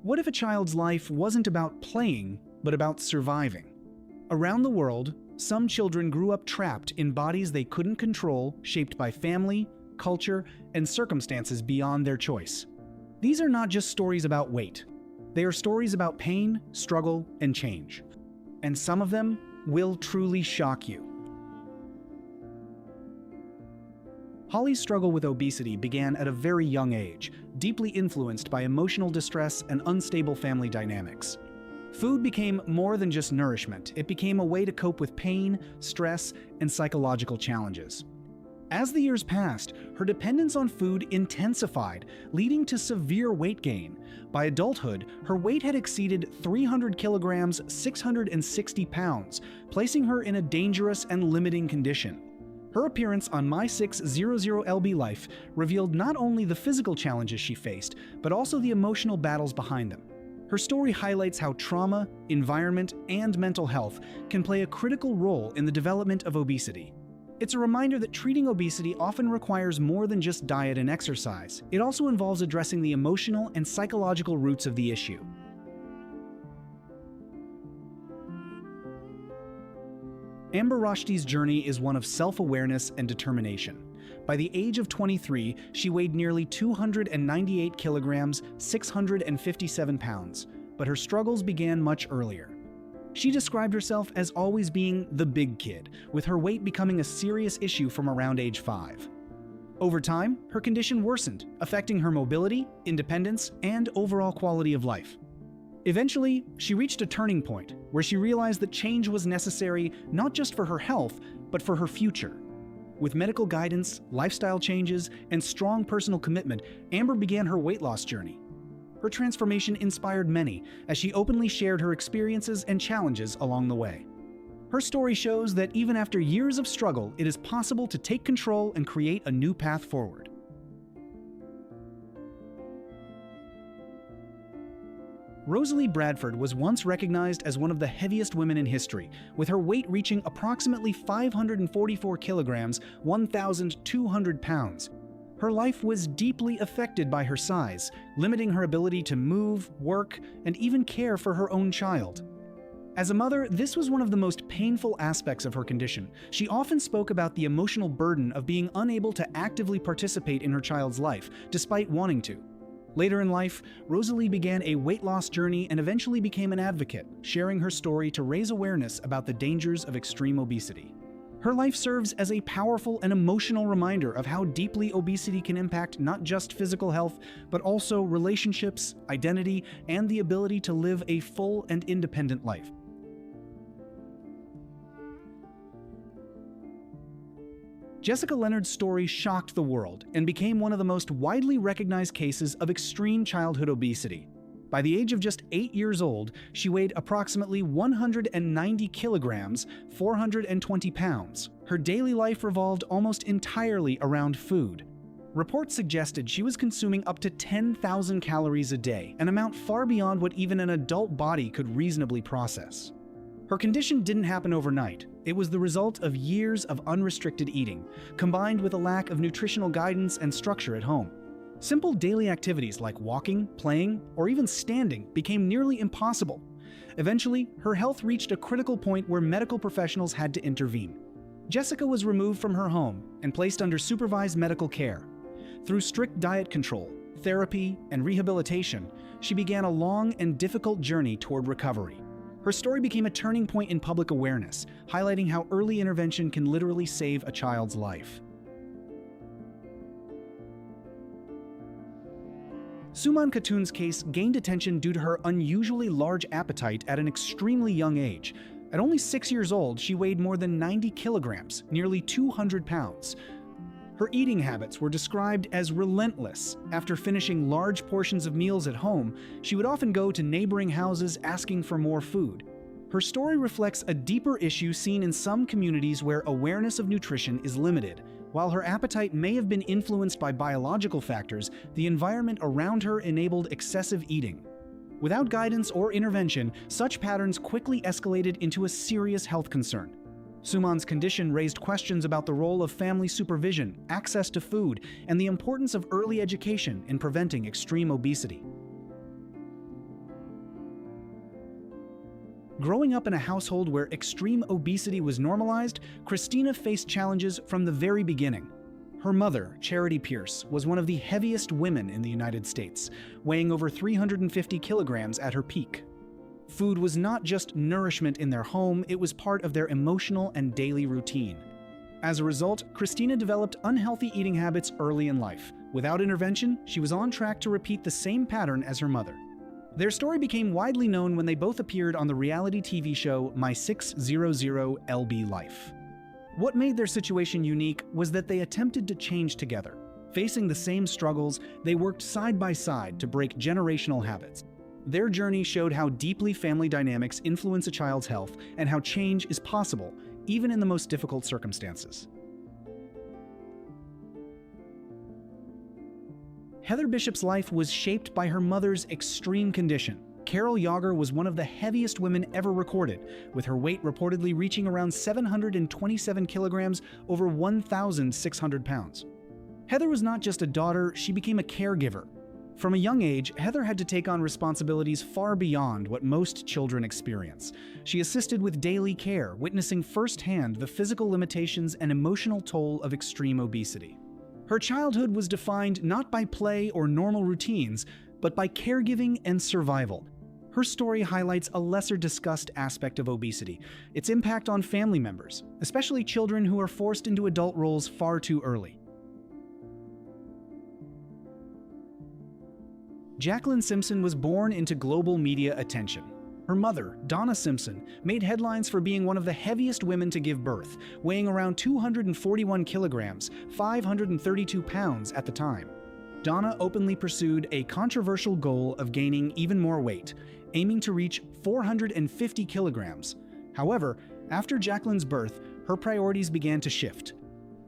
What if a child's life wasn't about playing, but about surviving? Around the world, some children grew up trapped in bodies they couldn't control, shaped by family, culture, and circumstances beyond their choice. These are not just stories about weight. They are stories about pain, struggle, and change. And some of them will truly shock you. Holly's struggle with obesity began at a very young age, deeply influenced by emotional distress and unstable family dynamics. Food became more than just nourishment. It became a way to cope with pain, stress, and psychological challenges. As the years passed, her dependence on food intensified, leading to severe weight gain. By adulthood, her weight had exceeded 300 kilograms, 660 pounds, placing her in a dangerous and limiting condition. Her appearance on My 600LB Life revealed not only the physical challenges she faced, but also the emotional battles behind them. Her story highlights how trauma, environment, and mental health can play a critical role in the development of obesity. It's a reminder that treating obesity often requires more than just diet and exercise. It also involves addressing the emotional and psychological roots of the issue. Amber Roshdi's journey is one of self-awareness and determination. By the age of 23, she weighed nearly 298 kilograms, 657 pounds, but her struggles began much earlier. She described herself as always being the big kid, with her weight becoming a serious issue from around age 5. Over time, her condition worsened, affecting her mobility, independence, and overall quality of life. Eventually, she reached a turning point where she realized that change was necessary not just for her health, but for her future. With medical guidance, lifestyle changes, and strong personal commitment, Amber began her weight loss journey. Her transformation inspired many as she openly shared her experiences and challenges along the way. Her story shows that even after years of struggle, it is possible to take control and create a new path forward. Rosalie Bradford was once recognized as one of the heaviest women in history, with her weight reaching approximately 544 kilograms, 1,200 pounds. Her life was deeply affected by her size, limiting her ability to move, work, and even care for her own child. As a mother, this was one of the most painful aspects of her condition. She often spoke about the emotional burden of being unable to actively participate in her child's life, despite wanting to. Later in life, Rosalie began a weight loss journey and eventually became an advocate, sharing her story to raise awareness about the dangers of extreme obesity. Her life serves as a powerful and emotional reminder of how deeply obesity can impact not just physical health, but also relationships, identity, and the ability to live a full and independent life. Jessica Leonard's story shocked the world and became one of the most widely recognized cases of extreme childhood obesity. By the age of just 8 years old, she weighed approximately 190 kilograms, 420 pounds. Her daily life revolved almost entirely around food. Reports suggested she was consuming up to 10,000 calories a day, an amount far beyond what even an adult body could reasonably process. Her condition didn't happen overnight. It was the result of years of unrestricted eating, combined with a lack of nutritional guidance and structure at home. Simple daily activities like walking, playing, or even standing became nearly impossible. Eventually, her health reached a critical point where medical professionals had to intervene. Jessica was removed from her home and placed under supervised medical care. Through strict diet control, therapy, and rehabilitation, she began a long and difficult journey toward recovery. Her story became a turning point in public awareness, highlighting how early intervention can literally save a child's life. Suman Khatun's case gained attention due to her unusually large appetite at an extremely young age. At only 6 years old, she weighed more than 90 kilograms, nearly 200 pounds. Her eating habits were described as relentless. After finishing large portions of meals at home, she would often go to neighboring houses asking for more food. Her story reflects a deeper issue seen in some communities where awareness of nutrition is limited. While her appetite may have been influenced by biological factors, the environment around her enabled excessive eating. Without guidance or intervention, such patterns quickly escalated into a serious health concern. Suman's condition raised questions about the role of family supervision, access to food, and the importance of early education in preventing extreme obesity. Growing up in a household where extreme obesity was normalized, Christina faced challenges from the very beginning. Her mother, Charity Pierce, was one of the heaviest women in the United States, weighing over 350 kilograms at her peak. Food was not just nourishment in their home, it was part of their emotional and daily routine. As a result, Christina developed unhealthy eating habits early in life. Without intervention, she was on track to repeat the same pattern as her mother. Their story became widely known when they both appeared on the reality TV show My 600LB Life. What made their situation unique was that they attempted to change together. Facing the same struggles, they worked side by side to break generational habits. Their journey showed how deeply family dynamics influence a child's health and how change is possible, even in the most difficult circumstances. Heather Bishop's life was shaped by her mother's extreme condition. Carol Yager was one of the heaviest women ever recorded, with her weight reportedly reaching around 727 kilograms, over 1,600 pounds. Heather was not just a daughter, she became a caregiver. From a young age, Heather had to take on responsibilities far beyond what most children experience. She assisted with daily care, witnessing firsthand the physical limitations and emotional toll of extreme obesity. Her childhood was defined not by play or normal routines, but by caregiving and survival. Her story highlights a lesser-discussed aspect of obesity, its impact on family members, especially children who are forced into adult roles far too early. Jacqueline Simpson was born into global media attention. Her mother, Donna Simpson, made headlines for being one of the heaviest women to give birth, weighing around 241 kilograms, 532 pounds at the time. Donna openly pursued a controversial goal of gaining even more weight, aiming to reach 450 kilograms. However, after Jacqueline's birth, her priorities began to shift.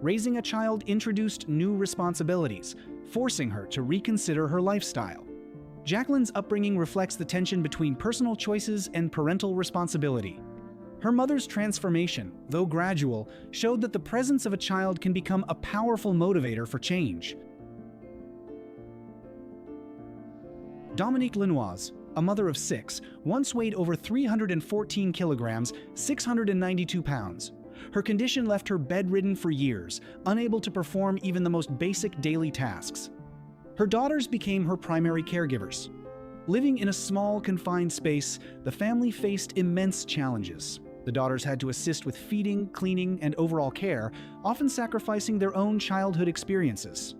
Raising a child introduced new responsibilities, forcing her to reconsider her lifestyle. Jacqueline's upbringing reflects the tension between personal choices and parental responsibility. Her mother's transformation, though gradual, showed that the presence of a child can become a powerful motivator for change. Dominique Lenoise, a mother of 6, once weighed over 314 kilograms, 692 pounds. Her condition left her bedridden for years, unable to perform even the most basic daily tasks. Her daughters became her primary caregivers. Living in a small, confined space, the family faced immense challenges. The daughters had to assist with feeding, cleaning, and overall care, often sacrificing their own childhood experiences.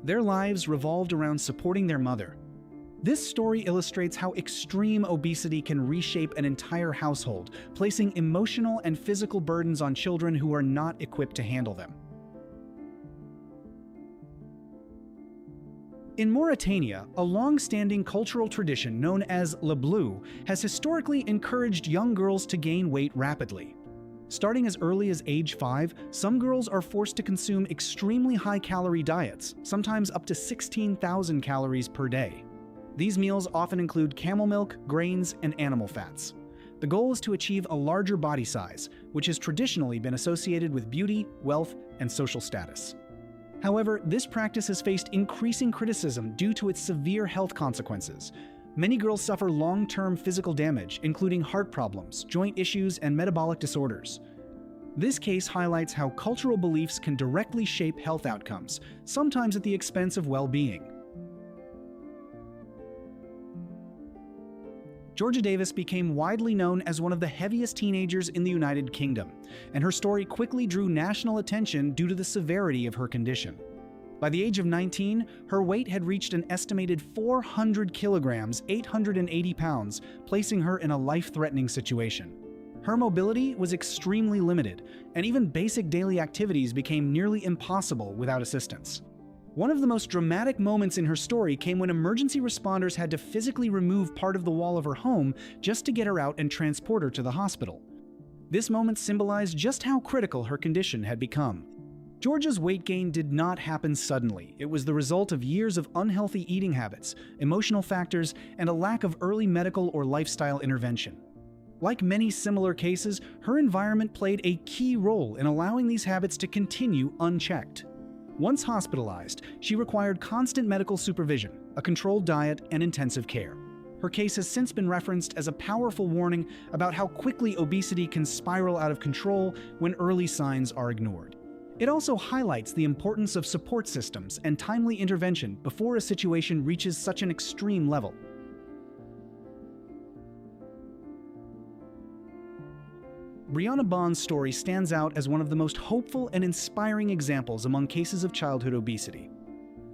Their lives revolved around supporting their mother. This story illustrates how extreme obesity can reshape an entire household, placing emotional and physical burdens on children who are not equipped to handle them. In Mauritania, a long-standing cultural tradition known as Le Bleu has historically encouraged young girls to gain weight rapidly. Starting as early as age 5, some girls are forced to consume extremely high-calorie diets, sometimes up to 16,000 calories per day. These meals often include camel milk, grains, and animal fats. The goal is to achieve a larger body size, which has traditionally been associated with beauty, wealth, and social status. However, this practice has faced increasing criticism due to its severe health consequences. Many girls suffer long-term physical damage, including heart problems, joint issues, and metabolic disorders. This case highlights how cultural beliefs can directly shape health outcomes, sometimes at the expense of well-being. Georgia Davis became widely known as one of the heaviest teenagers in the United Kingdom, and her story quickly drew national attention due to the severity of her condition. By the age of 19, her weight had reached an estimated 400 kilograms, 880 pounds, placing her in a life-threatening situation. Her mobility was extremely limited, and even basic daily activities became nearly impossible without assistance. One of the most dramatic moments in her story came when emergency responders had to physically remove part of the wall of her home just to get her out and transport her to the hospital. This moment symbolized just how critical her condition had become. Georgia's weight gain did not happen suddenly. It was the result of years of unhealthy eating habits, emotional factors, and a lack of early medical or lifestyle intervention. Like many similar cases, her environment played a key role in allowing these habits to continue unchecked. Once hospitalized, she required constant medical supervision, a controlled diet, and intensive care. Her case has since been referenced as a powerful warning about how quickly obesity can spiral out of control when early signs are ignored. It also highlights the importance of support systems and timely intervention before a situation reaches such an extreme level. Brianna Bond's story stands out as one of the most hopeful and inspiring examples among cases of childhood obesity.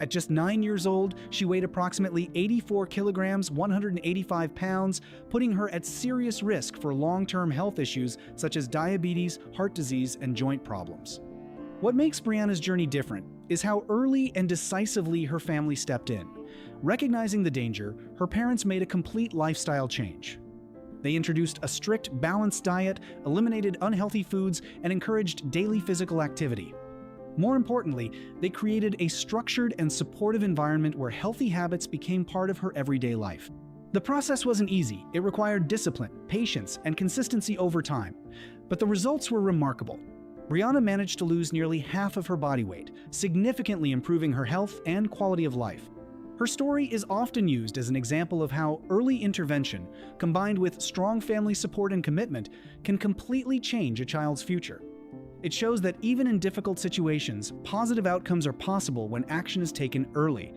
At just 9 years old, she weighed approximately 84 kilograms, 185 pounds, putting her at serious risk for long-term health issues such as diabetes, heart disease, and joint problems. What makes Brianna's journey different is how early and decisively her family stepped in. Recognizing the danger, her parents made a complete lifestyle change. They introduced a strict, balanced diet, eliminated unhealthy foods, and encouraged daily physical activity. More importantly, they created a structured and supportive environment where healthy habits became part of her everyday life. The process wasn't easy. It required discipline, patience, and consistency over time. But the results were remarkable. Brianna managed to lose nearly half of her body weight, significantly improving her health and quality of life. Her story is often used as an example of how early intervention, combined with strong family support and commitment, can completely change a child's future. It shows that even in difficult situations, positive outcomes are possible when action is taken early.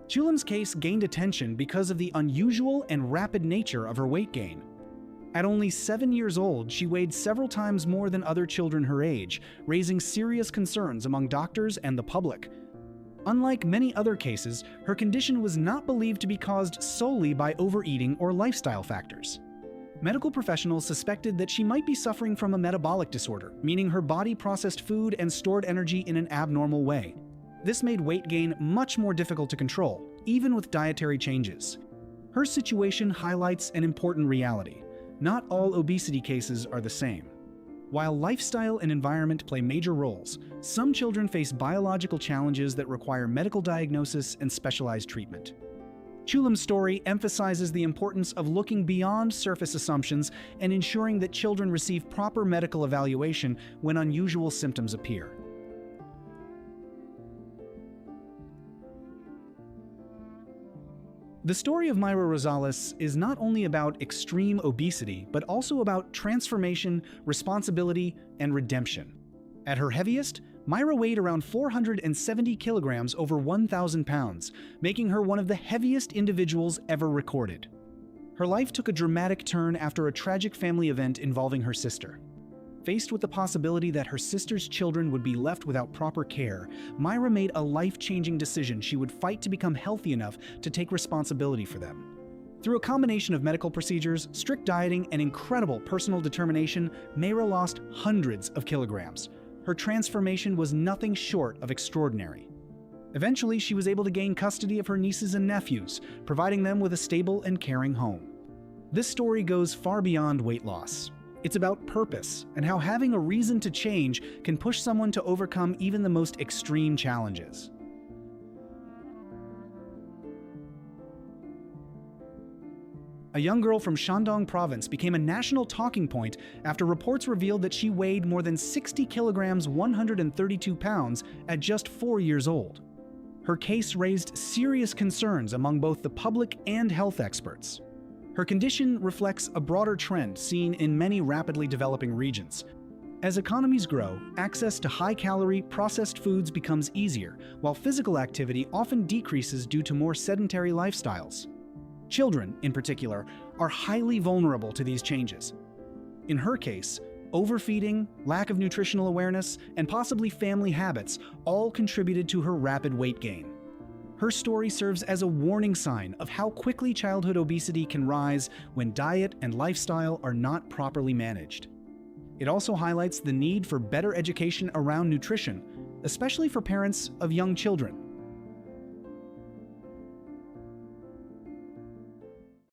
Chulam's case gained attention because of the unusual and rapid nature of her weight gain. At only 7 years old, she weighed several times more than other children her age, raising serious concerns among doctors and the public. Unlike many other cases, her condition was not believed to be caused solely by overeating or lifestyle factors. Medical professionals suspected that she might be suffering from a metabolic disorder, meaning her body processed food and stored energy in an abnormal way. This made weight gain much more difficult to control, even with dietary changes. Her situation highlights an important reality. Not all obesity cases are the same. While lifestyle and environment play major roles, some children face biological challenges that require medical diagnosis and specialized treatment. Chulam's story emphasizes the importance of looking beyond surface assumptions and ensuring that children receive proper medical evaluation when unusual symptoms appear. The story of Mayra Rosales is not only about extreme obesity, but also about transformation, responsibility, and redemption. At her heaviest, Mayra weighed around 470 kilograms over 1,000 pounds, making her one of the heaviest individuals ever recorded. Her life took a dramatic turn after a tragic family event involving her sister. Faced with the possibility that her sister's children would be left without proper care, Mayra made a life-changing decision. She would fight to become healthy enough to take responsibility for them. Through a combination of medical procedures, strict dieting, and incredible personal determination, Mayra lost hundreds of kilograms. Her transformation was nothing short of extraordinary. Eventually, she was able to gain custody of her nieces and nephews, providing them with a stable and caring home. This story goes far beyond weight loss. It's about purpose and how having a reason to change can push someone to overcome even the most extreme challenges. A young girl from Shandong province became a national talking point after reports revealed that she weighed more than 60 kilograms, 132 pounds at just 4 years old. Her case raised serious concerns among both the public and health experts. Her condition reflects a broader trend seen in many rapidly developing regions. As economies grow, access to high-calorie, processed foods becomes easier, while physical activity often decreases due to more sedentary lifestyles. Children, in particular, are highly vulnerable to these changes. In her case, overfeeding, lack of nutritional awareness, and possibly family habits all contributed to her rapid weight gain. Her story serves as a warning sign of how quickly childhood obesity can rise when diet and lifestyle are not properly managed. It also highlights the need for better education around nutrition, especially for parents of young children.